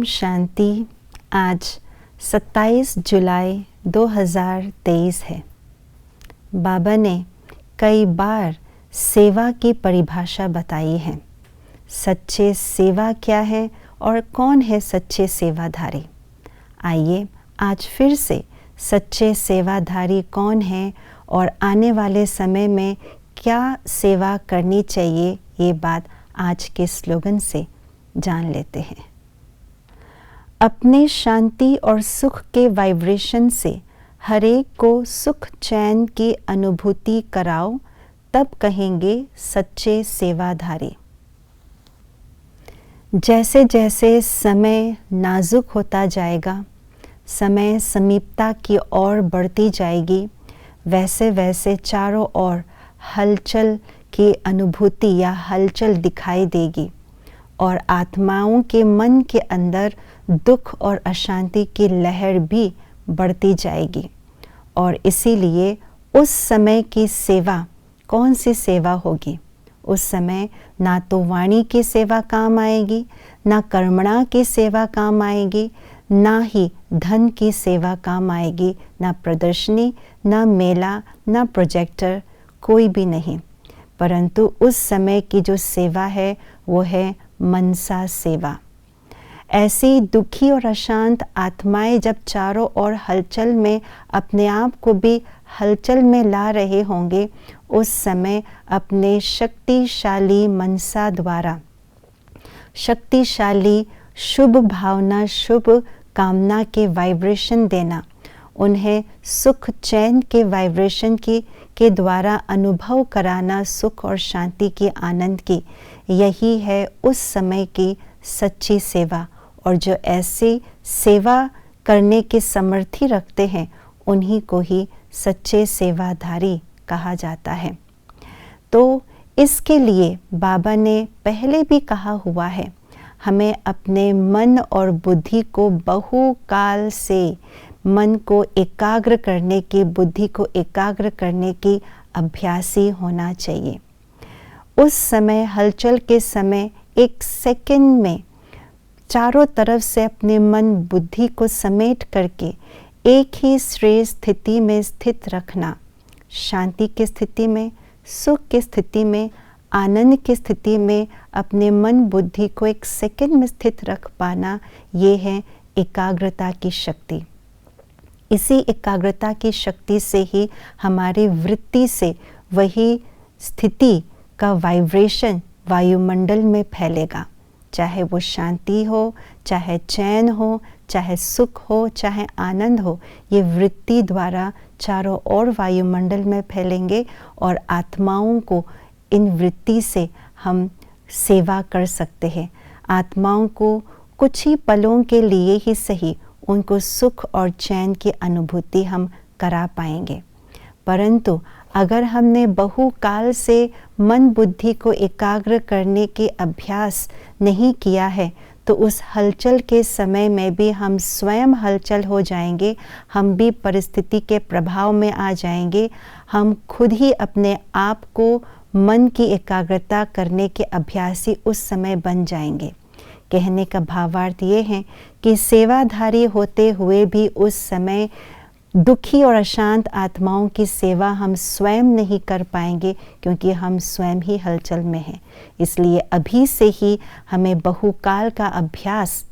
ओम शांति। आज 27 जुलाई 2023 है। बाबा ने कई बार सेवा की परिभाषा बताई है। सच्चे सेवा क्या है और कौन है सच्चे सेवाधारी। आइए आज फिर से सच्चे सेवाधारी कौन है और आने वाले समय में क्या सेवा करनी चाहिए, ये बात आज के स्लोगन से जान लेते हैं। अपने शांति और सुख के वाइब्रेशन से हरेक को सुख चैन की अनुभूति कराओ, तब कहेंगे सच्चे सेवाधारी। जैसे जैसे समय नाजुक होता जाएगा, समय समीपता की ओर बढ़ती जाएगी, वैसे वैसे चारों ओर हलचल की अनुभूति या हलचल दिखाई देगी और आत्माओं के मन के अंदर दुख और अशांति की लहर भी बढ़ती जाएगी। और इसीलिए उस समय की सेवा कौन सी सेवा होगी? उस समय ना तो वाणी की सेवा काम आएगी, ना कर्मणा की सेवा काम आएगी, ना ही धन की सेवा काम आएगी, ना प्रदर्शनी, ना मेला, ना प्रोजेक्टर, कोई भी नहीं। परंतु उस समय की जो सेवा है वो है मनसा सेवा। ऐसी दुखी और अशांत आत्माएं जब चारों ओर हलचल में अपने आप को भी हलचल में ला रहे होंगे, उस समय अपने शक्तिशाली मनसा द्वारा शक्तिशाली शुभ भावना, शुभ कामना के वाइब्रेशन देना, उन्हें सुख चैन के वाइब्रेशन के द्वारा अनुभव कराना सुख और शांति की, आनंद की। यही है उस समय की सच्ची सेवा। और जो ऐसी सेवा करने के समर्थी रखते हैं, उन्हीं को ही सच्चे सेवाधारी कहा जाता है। तो इसके लिए बाबा ने पहले भी कहा हुआ है, हमें अपने मन और बुद्धि को बहुकाल से मन को एकाग्र करने की, बुद्धि को एकाग्र करने की अभ्यासी होना चाहिए। उस समय हलचल के समय एक सेकंड में चारों तरफ से अपने मन बुद्धि को समेट करके एक ही श्रेष्ठ स्थिति में स्थित रखना, शांति की स्थिति में, सुख की स्थिति में, आनंद की स्थिति में अपने मन बुद्धि को एक सेकंड में स्थित रख पाना, ये है एकाग्रता की शक्ति। इसी एकाग्रता की शक्ति से ही हमारी वृत्ति से वही स्थिति का वाइब्रेशन वायुमंडल में फैलेगा। चाहे वो शांति हो, चाहे चैन हो, चाहे सुख हो, चाहे आनंद हो, ये वृत्ति द्वारा चारों ओर वायुमंडल में फैलेंगे और आत्माओं को इन वृत्ति से हम सेवा कर सकते हैं। आत्माओं को कुछ ही पलों के लिए ही सही, उनको सुख और चैन की अनुभूति हम करा पाएंगे। परंतु अगर हमने बहुकाल से मन बुद्धि को एकाग्र करने के अभ्यास नहीं किया है, तो उस हलचल के समय में भी हम स्वयं हलचल हो जाएंगे, हम भी परिस्थिति के प्रभाव में आ जाएंगे, हम खुद ही अपने आप को मन की एकाग्रता करने के अभ्यासी उस समय बन जाएंगे। कहने का भावार्थ ये है कि सेवाधारी होते हुए भी उस समय दुखी और अशांत आत्माओं की सेवा हम स्वयं नहीं कर पाएंगे, क्योंकि हम स्वयं ही हलचल में हैं। इसलिए अभी से ही हमें बहुकाल का अभ्यास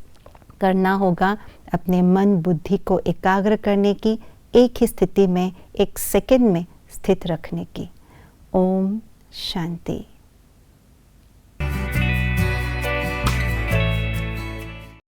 करना होगा अपने मन बुद्धि को एकाग्र करने की, एक ही स्थिति में एक सेकंड में स्थित रखने की। ओम शांति।